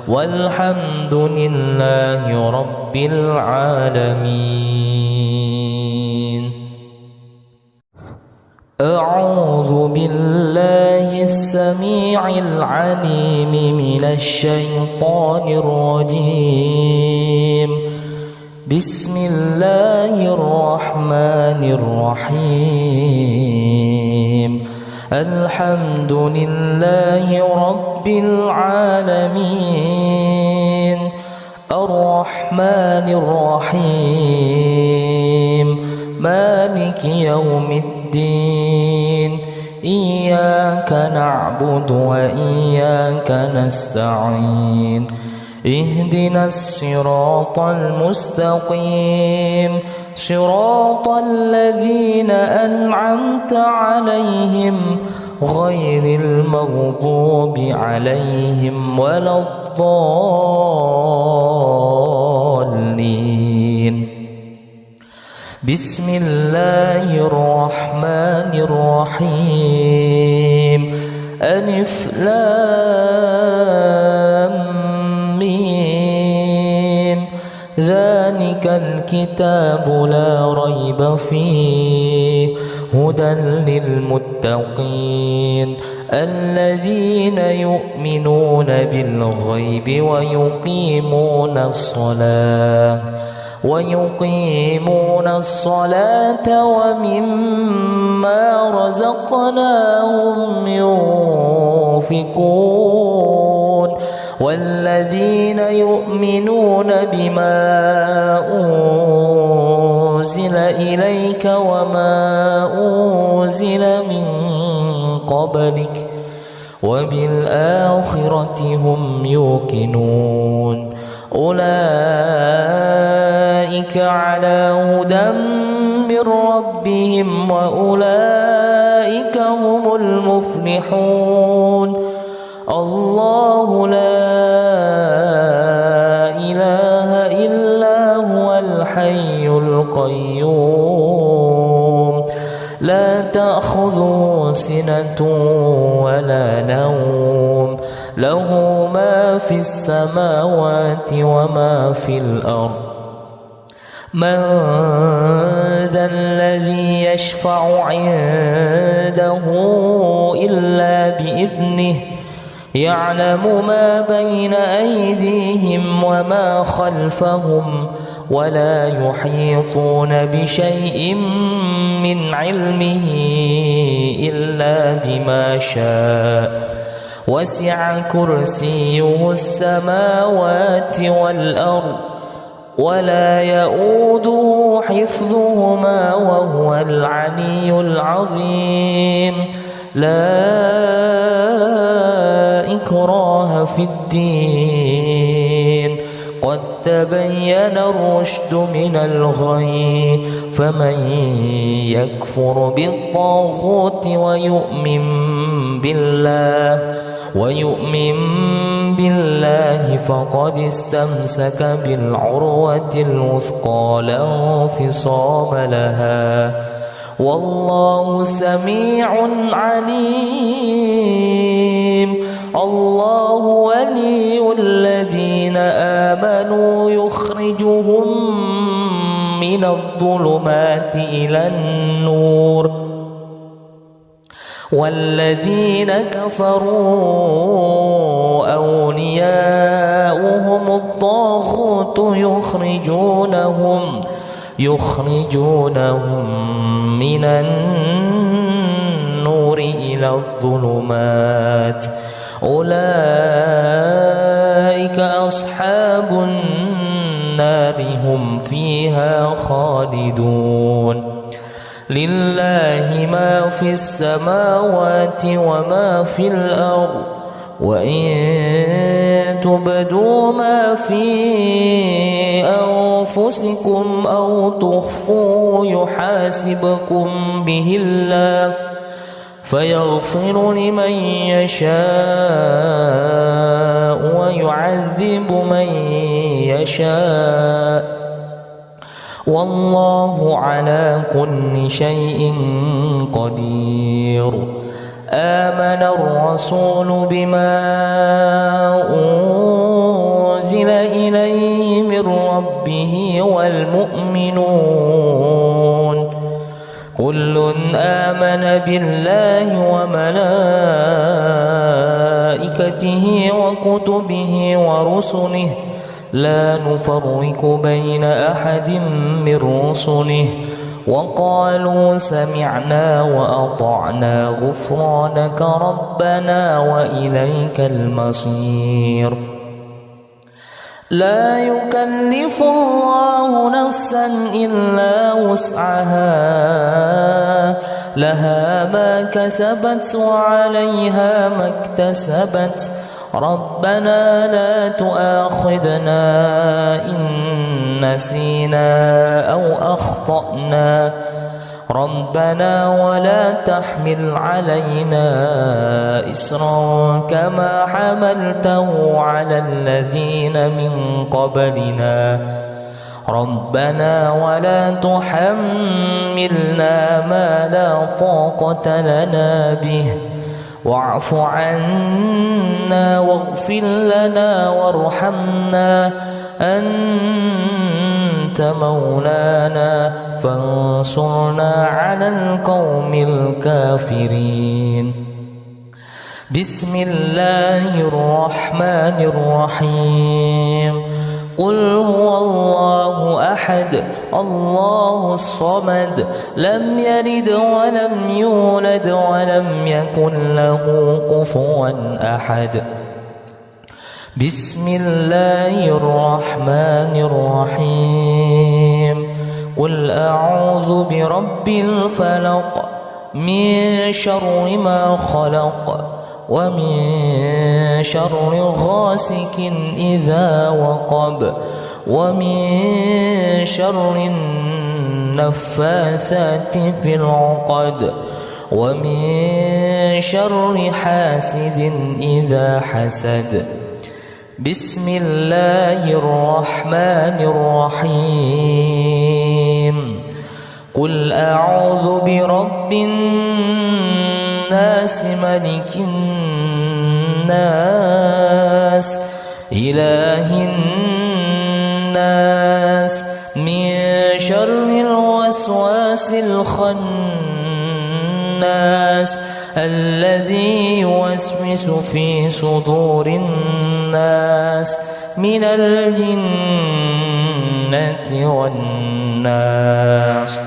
والحمد لله رب العالمين. أعوذ بالله السميع العليم من الشيطان الرجيم. بسم الله الرحمن الرحيم. الحمد لله رب العالمين الرحمن الرحيم مالك يوم الدين إياك نعبد وإياك نستعين اهدنا الصراط المستقيم صراط الذين أنعمت عليهم غير المغضوب عليهم ولا الضالين. بسم الله الرحمن الرحيم. ألف لام ميم ذلك الكتاب لا ريب فيه هدى للمتقين الذين يؤمنون بالغيب ويقيمون الصلاة ومما رزقناهم ينفقون والذين يؤمنون بما أنزل إليك وما أنزل من قبلك وبالآخرة هم يوقنون أولئك على هدى من ربهم وأولئك هم المفلحون. الله لا إله إلا هو الحي القيوم لا تأخذه سنة ولا نوم له ما في السماوات وما في الأرض. من ذا الذي يشفع عنده إلا بإذنه يعلم ما بين أيديهم وما خلفهم ولا يحيطون بشيء من علمه إلا بما شاء وسع كرسيه السماوات والأرض ولا يؤوده حفظهما وهو العلي العظيم. لا إكراه في الدين قد تبين الرشد من الغي فمن يكفر بالطاغوت ويؤمن بالله فقد استمسك بالعروة الوثقى لا انفصام لها والله سميع عليم. الله ولي الذين آمنوا يخرجهم من الظلمات إلى النور والذين كفروا أولياؤهم الطاغوت يخرجونهم من النور إلى الظلمات أولئك أصحاب النار هم فيها خالدون لله ما في السماوات وما في الأرض وإن تبدوا ما في أنفسكم أو تخفوه يحاسبكم به الله فيغفر لمن يشاء ويعذب من يشاء والله على كل شيء قدير آمن الرسول بما أنزل إليه من ربه والمؤمنون كل آمن بالله وملائكته وكتبه ورسله لا نفرق بين أحد من رسله وقالوا سمعنا وأطعنا غفرانك ربنا وإليك المصير لا يكلف الله نفسا إلا وسعها لها ما كسبت وعليها ما اكتسبت ربنا لا تؤاخذنا إن نسينا أو أخطأنا ربنا ولا تحمل علينا إسرا كما حملته على الذين من قبلنا ربنا ولا تحملنا ما لا طاقة لنا به واعف عنا واغفر لنا وارحمنا أنت مولانا فانصرنا على القوم الكافرين بسم الله الرحمن الرحيم قل هو الله أحد الله الصمد لم يلد ولم يولد ولم يكن له كفوا أحد بسم الله الرحمن الرحيم قل أعوذ برب الفلق من شر ما خلق ومن شر غاسق إذا وقب ومن شر النفاثات في العقد ومن شر حاسد إذا حسد بسم الله الرحمن الرحيم قل أعوذ برب الناس ملك الناس إله الناس من شر الوسواس الخناس الذي يوسوس في صدور الناس من الجنة والناس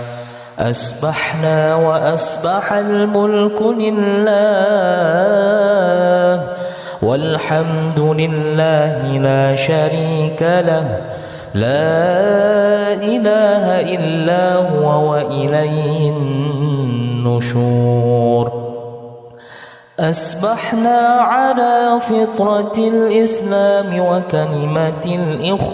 أسبحنا وأسبح الملك لله والحمد لله لا شريك له لا إله إلا هو وإليه النشور أسبحنا على فطرة الإسلام وكلمة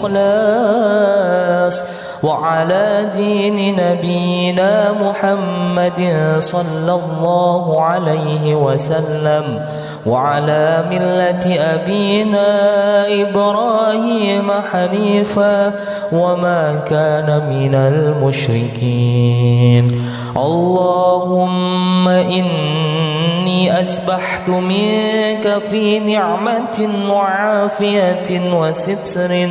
الإخلاص وعلى دين نبينا محمد صلى الله عليه وسلم وعلى ملة أبينا إبراهيم حنيفا وما كان من المشركين اللهم إني أسبحت منك في نعمة وعافية وستر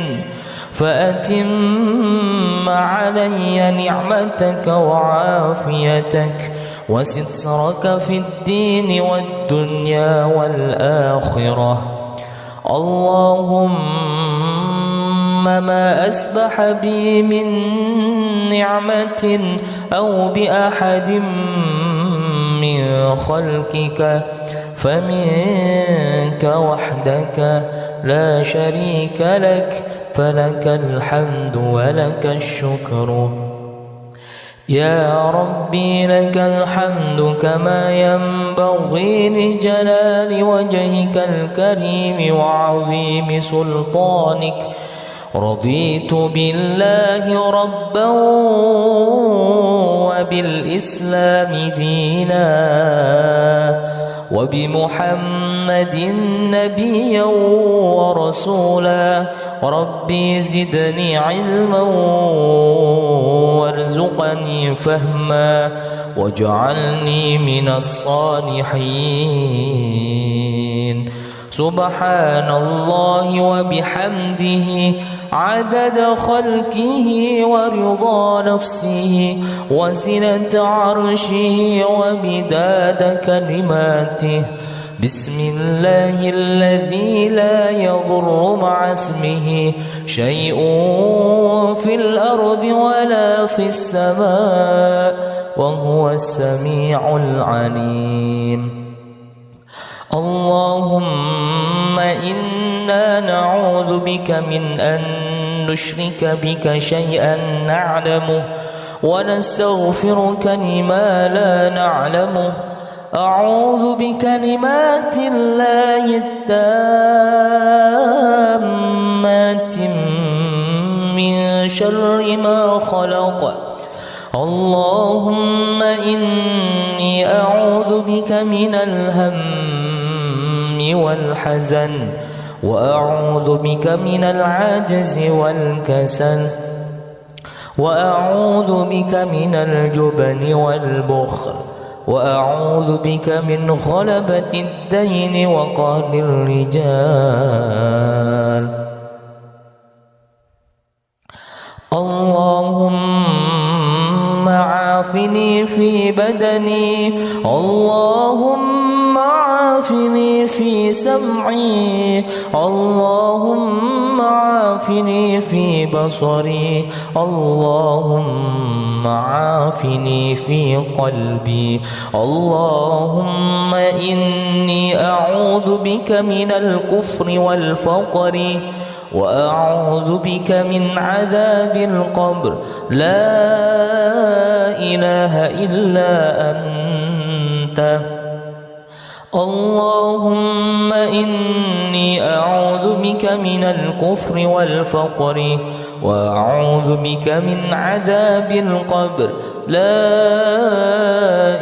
فأتم علي نعمتك وعافيتك وسترك في الدين والدنيا والآخرة. اللهم ما أسبح بي من نعمة أو بأحد من خلقك فمنك وحدك لا شريك لك، فلك الحمد ولك الشكر. يا ربي لك الحمد كما ينبغي لجلال وجهك الكريم وعظيم سلطانك. رضيت بالله ربا وبالإسلام دينا وبمحمد نبيا ورسولا. ربي زدني علما وارزقني فهما واجعلني من الصالحين. سبحان الله وبحمده عدد خلقه ورضا نفسه وزنة عرشه ومداد كلماته. بسم الله الذي لا يضر مع اسمه شيء في الأرض ولا في السماء وهو السميع العليم. اللهم إنا نعوذ بك من أن نشرك بك شيئا نعلمه ونستغفرك لما لا نعلمه. أعوذ بكلمات الله التامات من شر ما خلق. اللهم إني أعوذ بك من الهم والحزن، وأعوذ بك من العجز والكسل، وأعوذ بك من الجبن والبخل، وأعوذ بك من غلبة الدين وقهر الرجال. اللهم عافني في بدني، اللهم عافني في سمعي، اللهم عافني في بصري، اللهم عافني في قلبي. اللهم إني أعوذ بك من الكفر والفقر، وأعوذ بك من عذاب القبر. لا إله إلا أنت. اللهم إني أعوذ بك من الكفر والفقر، وأعوذ بك من عذاب القبر. لا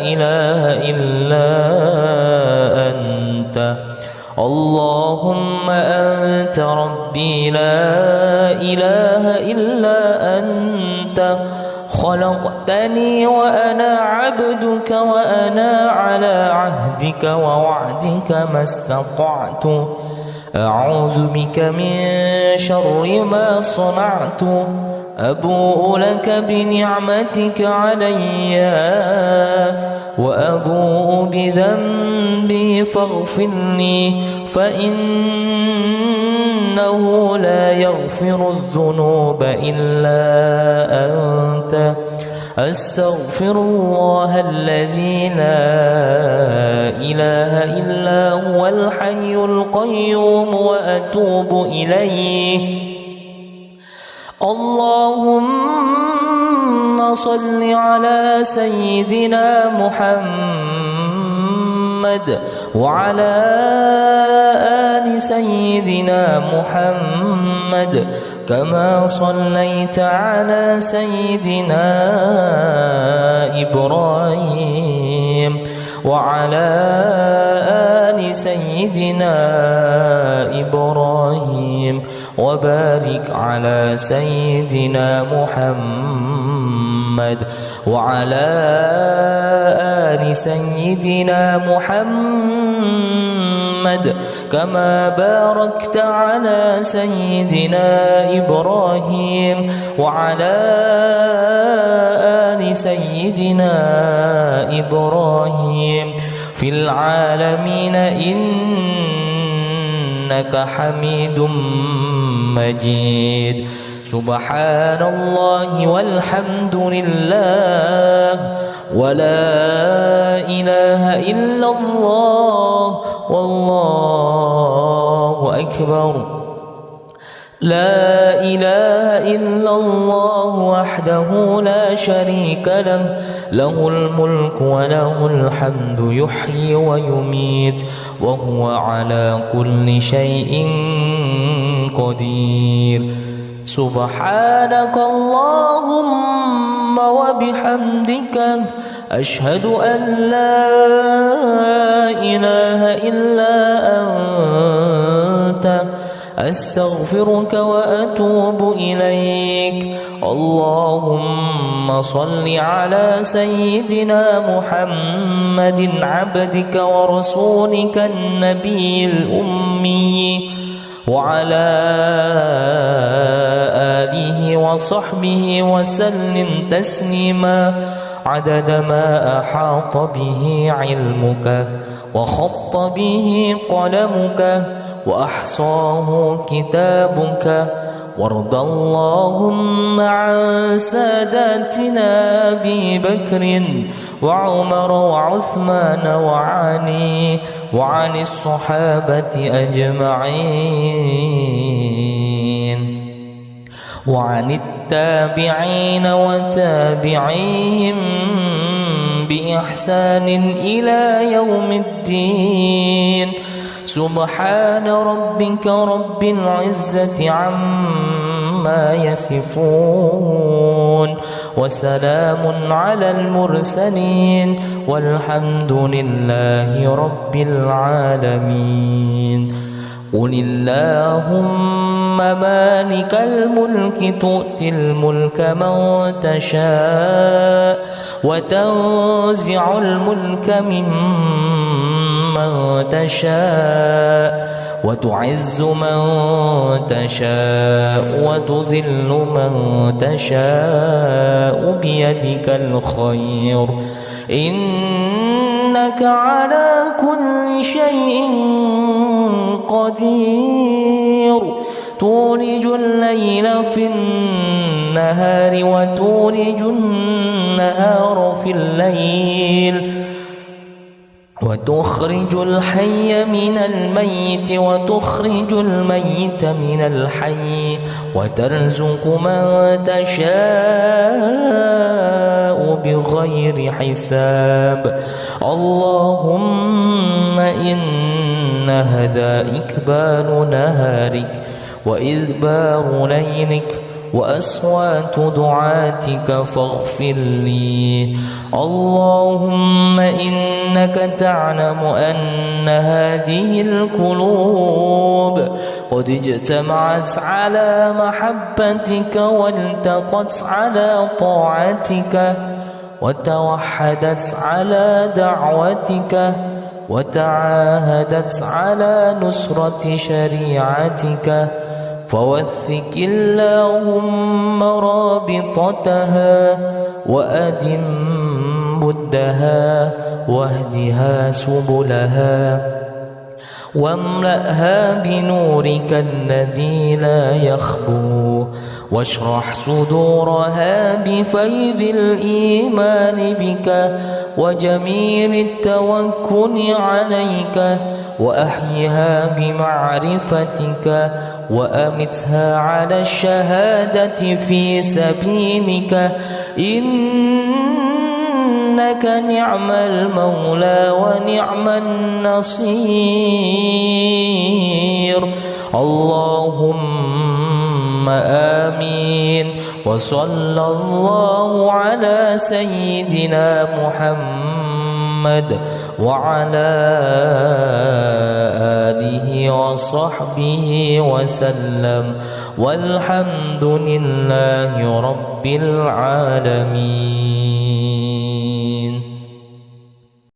إله إلا أنت. اللهم أنت ربي لا إله إلا أنت. خلقتني وأنا عبدك، وأنا على عهدك ووعدك ما استطعت. أعوذ بك من شر ما صنعت. أبوء لك بنعمتك علي وأبوء بذنبي فاغفر لي، فإنه لا يغفر الذنوب إلا أنت. أستغفر الله الذي لا إله إلا هو الحي القيوم وأتوب إليه. اللهم صل على سيدنا محمد وعلى آل سيدنا محمد كما صليت على سيدنا إبراهيم وعلى آل سيدنا إبراهيم وبارك على سيدنا محمد وعلى آل سيدنا محمد كما باركت على سيدنا إبراهيم وعلى آل سيدنا إبراهيم في العالمين إنك حميد مجيد. سبحان الله والحمد لله ولا إله إلا الله والله أكبر. لا إله إلا الله وحده لا شريك له له الملك وله الحمد يحيي ويميت وهو على كل شيء قدير. سبحانك اللهم وبحمدك أشهد أن لا إله إلا أنت أستغفرك وأتوب إليك. اللهم صل على سيدنا محمد عبدك ورسولك النبي الأمي وعلى آله وصحبه وسلم تسليما عدد ما أحاط به علمك وخط به قلمك وأحصاه كتابك. وارض اللهم عن ساداتنا أبي بكر وعمر وعثمان وعلي وعن الصحابة أجمعين وعن التابعين وتابعيهم بإحسان إلى يوم الدين. سبحان ربك رب العزة عما يصفون وسلام على المرسلين والحمد لله رب العالمين. قل اللهم مالك الملك تؤتي الملك من تشاء وتنزع الملك ممن تشاء وتعز من تشاء وتذل من تشاء بيدك الخير إنك على كل شيء قدير. تولج الليل في النهار وتولج النهار في الليل وتخرج الحي من الميت وتخرج الميت من الحي وترزق من تشاء بغير حساب. اللهم إن هذا إكبال نهارك وإذبار ليلك وأصوات دعاتك فاغفر لي. اللهم إنك تعلم أن هذه القلوب قد اجتمعت على محبتك والتقت على طاعتك وتوحدت على دعوتك وتعاهدت على نصرة شريعتك فوثق اللهم رابطتها وأدم بدها واهدها سبلها واملأها بنورك الذي لا يخبو واشرح صدورها بفيض الإيمان بك وجميل التوكل عليك وأحيها بمعرفتك وأمتها على الشهادة في سبيلك إنك نعم المولى ونعم النصير. اللهم آمين. وصلى الله على سيدنا محمد محمد وعلى آله وصحبه وسلم والحمد لله رب العالمين.